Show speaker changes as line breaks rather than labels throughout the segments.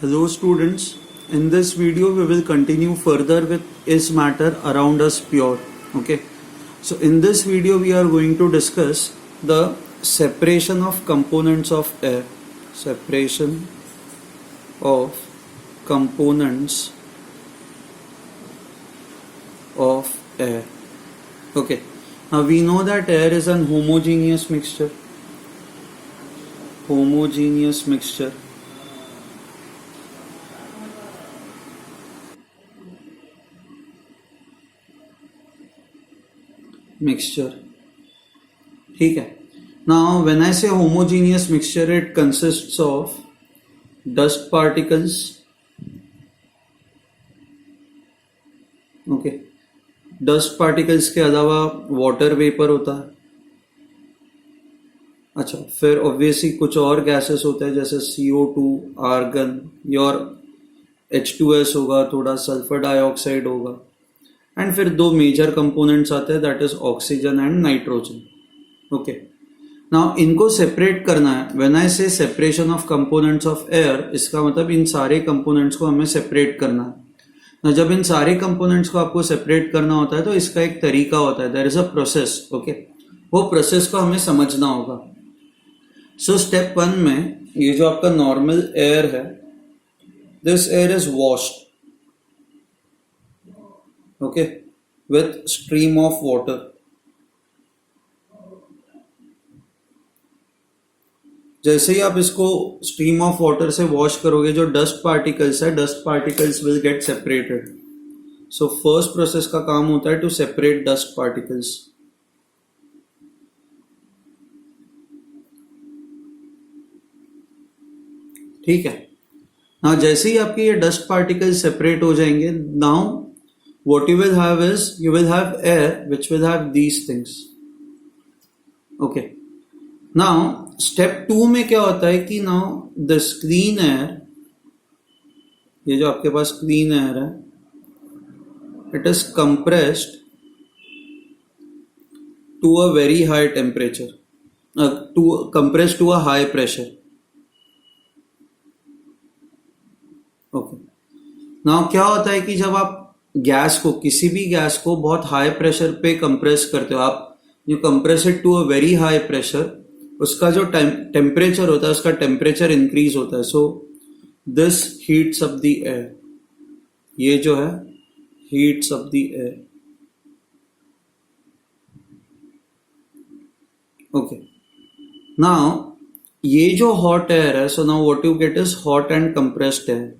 Hello students, in this video we will continue further with is matter around us pure. Okay, so in this video we are going to discuss the separation of components of air. Separation of components of air. Okay, now we know that air is an homogeneous mixture. Homogeneous mixture. Mixture. ठीक है. Now when I say homogeneous mixture, it consists of dust particles. Okay. Dust particles के अलावा water vapour होता है. अच्छा, फिर obviously कुछ और गैसेस होते हैं जैसे CO2, आर्गन, और H2S होगा, थोड़ा सल्फर डाइऑक्साइड होगा, एंड फिर दो मेजर कंपोनेंट्स आते हैं, that is oxygen and nitrogen. Okay, now इनको सेपरेट करना है. व्हेन आई से separation of components of air, इसका मतलब इन सारे कंपोनेंट्स को हमें सेपरेट करना है. ना जब इन सारे कंपोनेंट्स को आपको सेपरेट करना होता है तो इसका एक तरीका होता है, there is a process. Okay, वो प्रोसेस को हमें समझना होगा. सो स्टेप 1 में ये जो आपका नॉर्मल एयर है, this air is washed, okay, with stream of water. जैसे ही आप इसको स्ट्रीम ऑफ वाटर से वॉश करोगे, जो डस्ट पार्टिकल्स है, dust particles will get separated. So first process का काम होता है टू सेपरेट डस्ट पार्टिकल्स. ठीक है. ना जैसे ही आपके ये डस्ट पार्टिकल्स सेपरेट हो जाएंगे, now what you will have is you will have air which will have these things. Okay, now step 2 में क्या होता है कि now this clean air, ये जो आपके पास clean air है, it is compressed to a very high temperature, compressed to a high pressure. Okay, now क्या होता है कि जब आप गैस को, किसी भी गैस को बहुत हाई प्रेशर पे कंप्रेस करते हो, आप you compress it to a very high pressure, उसका जो टेम्परेचर होता है, उसका टेम्परेचर इंक्रीज होता है. So this heats up the air. ये जो है heats up the air. Okay, now ये जो हॉट एयर है, so now what you get is hot and compressed air.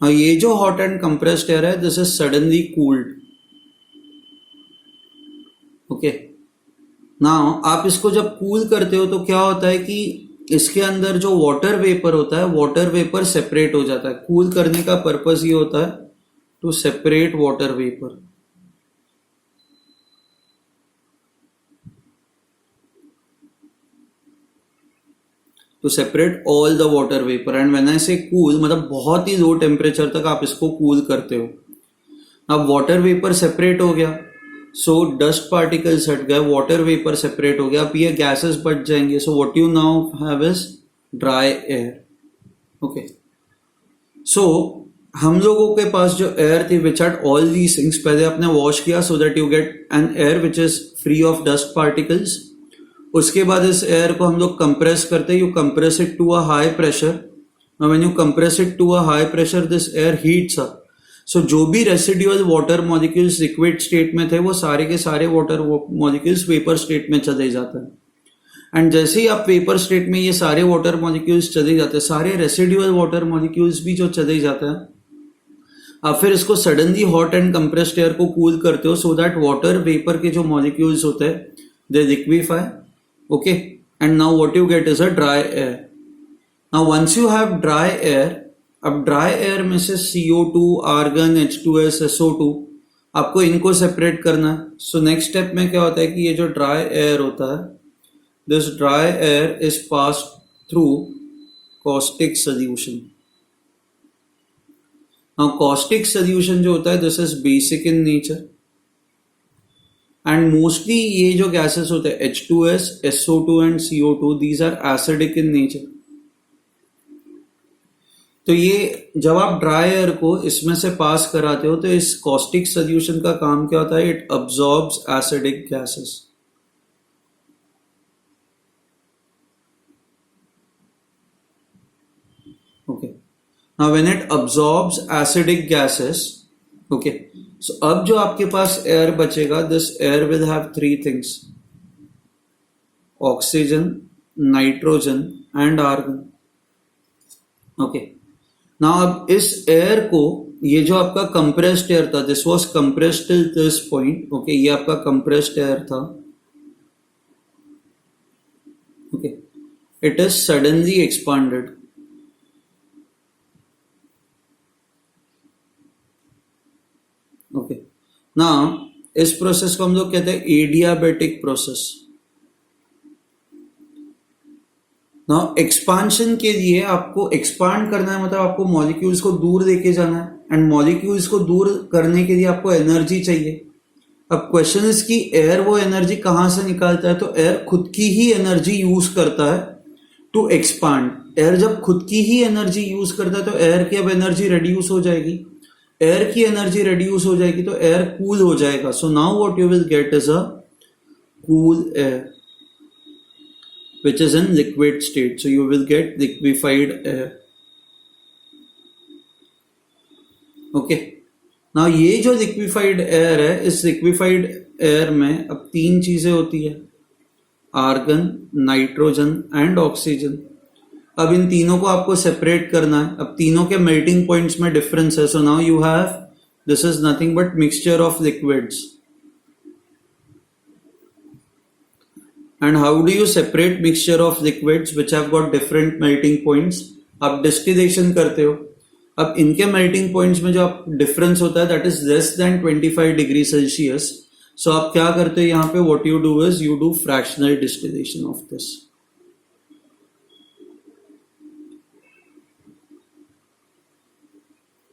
ये जो हॉट एंड कंप्रेस्ड एयर है, this is suddenly cooled. Okay, now आप इसको जब कूल करते हो तो क्या होता है कि इसके अंदर जो वाटर वेपर होता है, वाटर वेपर सेपरेट हो जाता है. कूल करने का पर्पस ये होता है to separate water vapour. to separate all the water vapor. And when I say cool, मतलब बहुत ही लो टेम्परेचर तक आप इसको कूल करते हो. अब वाटर वेपर सेपरेट हो गया, सो डस्ट पार्टिकल्स हट गए, वाटर वेपर सेपरेट हो गया, अब ये गैसेस बच जाएंगे. So what you now have is dry air. Okay, so हम लोगों के पास जो एयर थी which had all these things, पहले आपने वॉश किया so that you get an air which is free of dust particles. उसके बाद इस एयर को हम लोग कंप्रेस करते हैं. You compress it to a high pressure. When you compress it to a high pressure, this air heats up. So जो भी residual water molecules liquid state में थे, वो सारे के सारे वाटर मॉलिक्यूल्स वेपर स्टेट में चले जाते हैं. एंड जैसे ही आप वेपर स्टेट में ये सारे वाटर मॉलिक्यूल्स चले जाते हैं, सारे रेसिड्यूअल वाटर मॉलिक्यूल्स भी जो चले जाते हैं, आप फिर इसको suddenly hot and compressed air को कूल करते हो, सो दैट वाटर वेपर के जो मॉलिक्यूल्स होते हैं दे liquefy. Okay, and now what you get is a dry air. Now once you have dry air, अब dry air में से CO2, argon, H2S, SO2, आपको इनको सेपरेट करना है. सो नेक्स्ट स्टेप में क्या होता है कि ये जो dry air होता है, this dry air is passed through caustic solution. Now caustic solution जो होता है, this is basic in nature. And mostly ये जो गैसेस होते हैं H2S, SO2 and CO2, these are acidic in nature. तो ये जब आप ड्राई एयर को इसमें से पास कराते हो तो इस कॉस्टिक सोल्यूशन का काम क्या होता है? It absorbs acidic gases. Okay, now when it absorbs acidic gases, okay, so अब जो आपके पास एयर बचेगा, this air will have three things, oxygen, nitrogen and argon. Okay, now अब इस एयर को, ये जो आपका कंप्रेस्ड एयर था, this was compressed till this point, okay, ये आपका कंप्रेस्ड एयर था, okay, it is suddenly expanded. Okay, now इस प्रोसेस को हम लोग कहते हैं एडियाबेटिक प्रोसेस। नाउ एक्सपांशन के लिए आपको एक्सपांड करना है, मतलब आपको मॉलिक्यूल्स को दूर लेके जाना है, एंड मॉलिक्यूल्स को दूर करने के लिए आपको एनर्जी चाहिए। अब क्वेश्चन इज कि एयर वो एनर्जी कहां से निकालता है? तो एयर खुद की ही एनर्जी यूज करता है टू एक्सपांड। एयर जब खुद की ही एनर्जी यूज करता है तो एयर की अब एनर्जी रिड्यूस हो जाएगी। एयर की एनर्जी रिड्यूस हो जाएगी तो एयर कूल हो जाएगा। So now what you will get is a cool air which is in liquid state. So you will get liquefied air. Okay. Now ये जो liquefied air है, इस liquefied air में अब तीन चीजें होती है, आर्गन, नाइट्रोजन एंड ऑक्सीजन। अब इन तीनों को आपको सेपरेट करना है। अब तीनों के मेल्टिंग पॉइंट्स में डिफरेंस है। So now you have, this is nothing but mixture of liquids. And how do you separate mixture of liquids which have got different melting points? आप distillation करते हो। अब इनके melting points में जो आप difference होता है that is less than 25 degree Celsius. So आप क्या करते हो यहाँ पे? What you do is you do fractional distillation of this.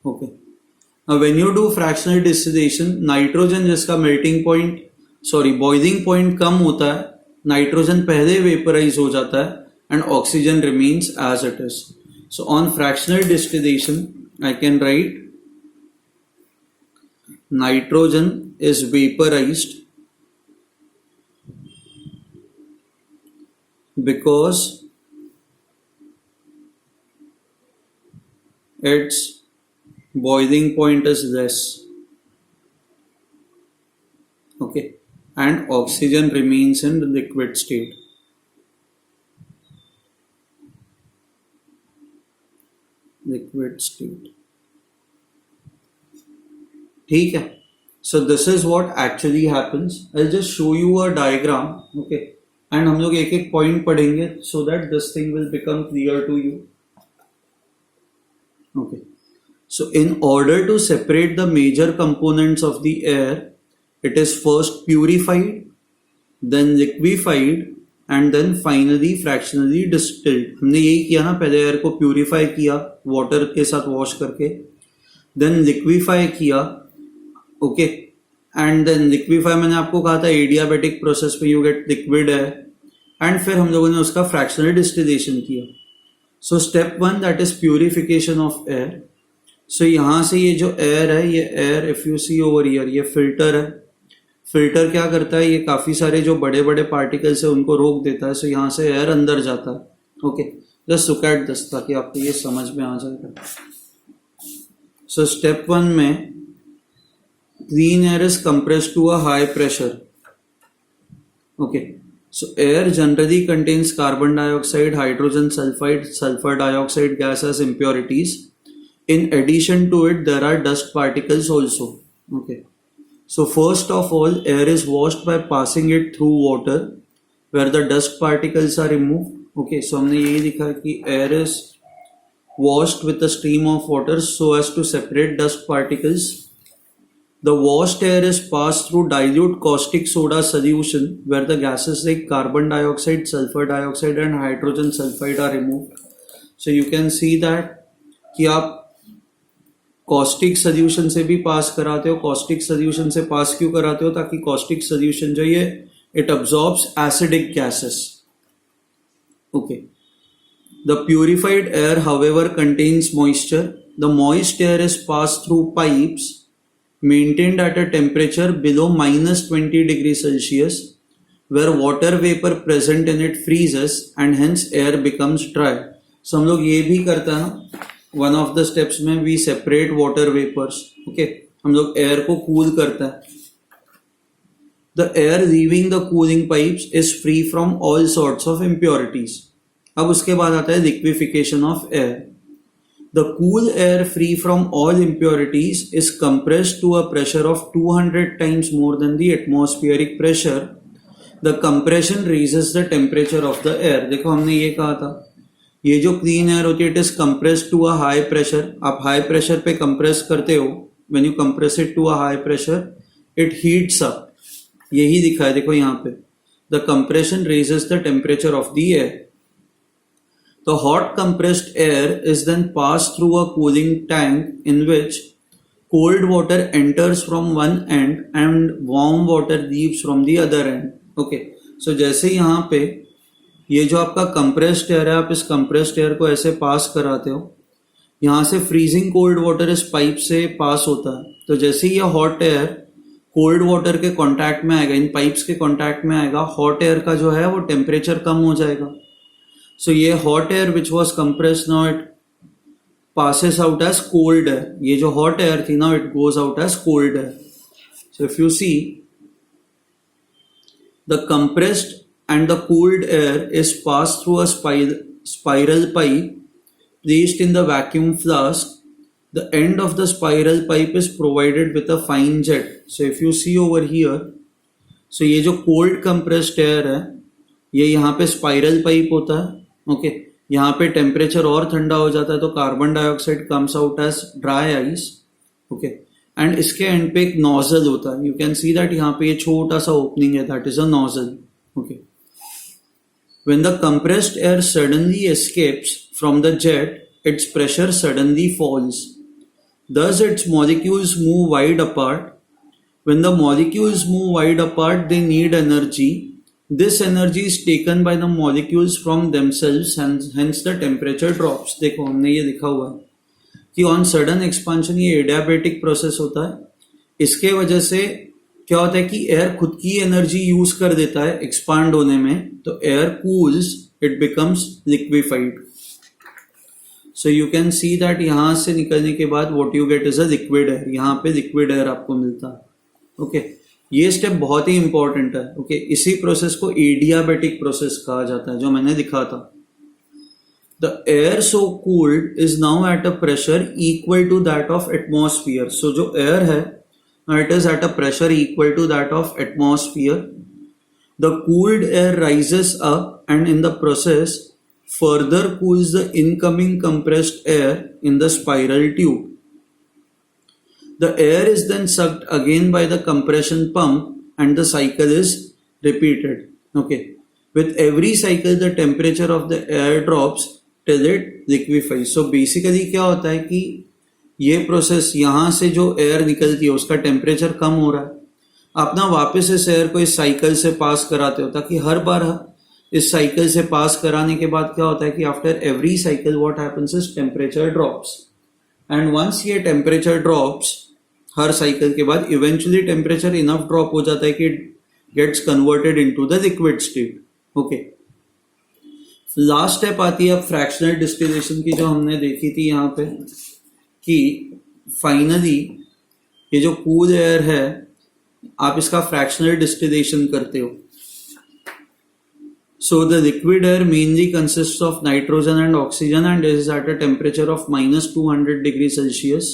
Okay. Now when you do fractional distillation, nitrogen जिसका melting point, boiling point कम होता है, नाइट्रोजन पहले वेपराइज हो जाता है and oxygen remains as it is. So on fractional distillation I can write nitrogen is vaporised because its boiling point is less, okay, and oxygen remains in the liquid state. Liquid state. ठीक है. So this is what actually happens. I'll just show you a diagram, okay, and हम लोग एक एक point पढ़ेंगे so that this thing will become clear to you. Okay. So in order to separate the major components of the air, it is first purified, then liquefied, and then finally fractionally distilled. हमने यही किया ना, पहले air को purify किया water के साथ wash करके, then liquefy किया, ओके, एंड देन लिक्विफाई मैंने आपको कहा था एडियाबेटिक प्रोसेस में you get liquid air, and फिर हम लोगों ने उसका फ्रैक्शनल डिस्टिलेशन किया। So step one that is purification of air. So यहाँ से ये जो एयर है, ये air if you see over here, ये फिल्टर है। फिल्टर क्या करता है, ये काफी सारे जो बड़े बड़े पार्टिकल्स है उनको रोक देता है। सो यहाँ से एयर अंदर जाता है। Okay, just look at this ताकि आपको ये समझ में आ जाएगा। सो स्टेप वन में clean air is compressed to a high pressure. Okay, so air generally contains carbon dioxide, hydrogen sulfide, sulfur dioxide gas as impurities. In addition to it, there are dust particles also. Okay, so first of all, air is washed by passing it through water, where the dust particles are removed. Okay, so हमने यही लिखा कि air is washed with a stream of water so as to separate dust particles. The washed air is passed through dilute caustic soda solution where the gases like carbon dioxide, sulfur dioxide and hydrogen sulfide are removed. So you can see that कि आप caustic solution से भी पास कराते हो। Caustic solution से पास क्यों कराते हो? ताकि कॉस्टिक सोल्यूशन जो ये it absorbs acidic gases. Okay, the purified air however contains moisture. The moist air is pass through pipes maintained at a temperature below -20 degrees Celsius, where water vapor present in it freezes and hence air becomes dry. So हम लोग ये भी करते हैं ना, one of the steps में we separate water vapors. Okay, हम लोग air को cool करते हैं. The air leaving the cooling pipes is free from all sorts of impurities. अब उसके बाद आता है liquefaction of air. The cool air free from all impurities is compressed to a pressure of 200 times more than the atmospheric pressure. The compression raises the temperature of the air. देखो हमने ये कहा था, ये जो clean air होती है it is compressed to a high pressure. आप high pressure पे compress करते हो, when you compress it to a high pressure, it heats up. यही दिखा है देखो यहाँ पे. The compression raises the temperature of the air. The hot compressed air is then passed through a cooling tank in which cold water enters from one end and warm water leaves from the other end. Okay, so जैसे यहाँ पे ये जो आपका compressed air है, आप इस compressed air को ऐसे पास कराते हो, यहाँ से freezing cold water इस पाइप से पास होता है, तो जैसे ये hot air cold water के कांटेक्ट में आएगा, इन पाइप्स के कांटेक्ट में आएगा, hot air का जो है वो टेम्परेचर कम हो जाएगा. So ये hot air which was compressed now it passes out as cold air. ये जो hot air थी now it goes out as cold air. So if you see, the compressed and the cooled air is passed through a spiral pipe placed in the vacuum flask. The end of the spiral pipe is provided with a fine jet. So if you see over here, so ये जो cold compressed air है, ये यहाँ पे spiral pipe होता है. Okay, यहाँ पे टेम्परेचर और ठंडा हो जाता है तो carbon dioxide comes out as dry ice. Okay, and इसके एंड पे एक नोजल होता है. यू कैन सी दैट यहाँ पे ये छोटा सा ओपनिंग है, that is a nozzle. Okay, when the compressed air suddenly escapes from the jet, its pressure suddenly falls. Thus its molecules move wide apart. When the molecules move wide apart, they need energy. This energy is taken by the molecules from themselves and hence the temperature drops. देखो हमने ये लिखा हुआ है कि on sudden expansion ये adiabatic process होता है. इसके वजह से क्या होता है कि एयर खुद की एनर्जी यूज कर देता है एक्सपांड होने में, तो air cools, it becomes liquefied. So you can see that यहाँ से निकलने के बाद what you get is a liquid air. यहाँ पे लिक्विड एयर आपको मिलता है. ओके, ये स्टेप बहुत ही इंपॉर्टेंट है. ओके, इसी प्रोसेस को एडियाबेटिक प्रोसेस कहा जाता है जो मैंने दिखा था. The air so cooled is now at a pressure equal to that of atmosphere. So जो एयर है it is at a pressure equal to that of atmosphere. The cooled air rises up and in the process further cools the incoming compressed air in the spiral tube. The air is then sucked again by the compression pump and the cycle is repeated. Okay. With every cycle the temperature of the air drops till it liquefies. So basically क्या होता है कि ये process यहाँ से जो air निकलती है उसका टेम्परेचर कम हो रहा है. आप ना वापस इस एयर को इस साइकिल से पास कराते हो ताकि हर बार इस साइकिल से पास कराने के बाद क्या होता है कि after every cycle what happens is temperature drops. And once ये टेम्परेचर ड्रॉप्स हर साइकिल के बाद इवेंचुअली टेम्परेचर इनफ ड्रॉप हो जाता है कि it gets converted into the liquid state. Okay, last step आती है अब फ्रैक्शनल डिस्टिलेशन की, जो हमने देखी थी यहाँ पे कि फाइनली ये जो कूल एयर है आप इसका फ्रैक्शनल डिस्टिलेशन करते हो. So the liquid air mainly consists of nitrogen and oxygen and is at a temperature of -200 degrees Celsius.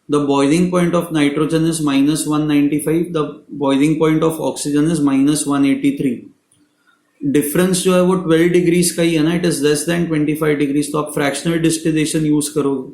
The boiling point of nitrogen is -195. The boiling point of oxygen is -183. Difference जो है वो 12 degrees का ही है ना, it is less than 25 degrees. तो आप fractional distillation use करोगे.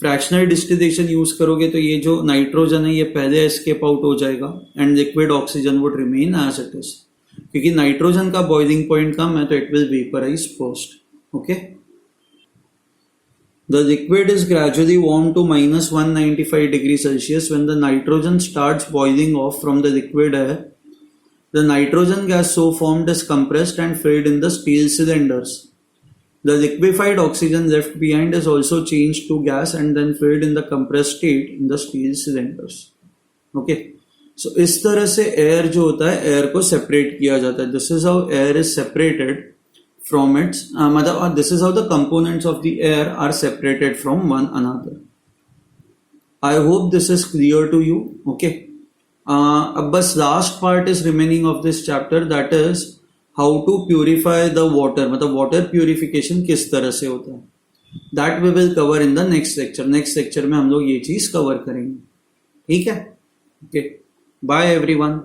Fractional distillation use करोगे तो ये जो नाइट्रोजन है ये पहले एस्केप आउट हो जाएगा and liquid oxygen would remain as it is. क्योंकि नाइट्रोजन का बॉइलिंग पॉइंट कम है तो it will vaporise first. Okay, The liquid is gradually warmed to minus 195 degrees Celsius when the nitrogen starts boiling off from the liquid air. The nitrogen gas so formed is compressed and filled in the steel cylinders. The liquefied oxygen left behind is also changed to gas and then filled in the compressed state in the steel cylinders. Okay. So इस तरह से air जो होता है air को separate किया जाता है. This is how air is separated from its मतलब this is how the components of the air are separated from one another. I hope this is clear to you. Okay. अब बस last part is remaining of this chapter, that is how to purify the water. मतलब water purification किस तरह से होता है, that we will cover in the next lecture. next lecture में हम लोग ये चीज cover करेंगे. ठीक है. Okay. Bye everyone.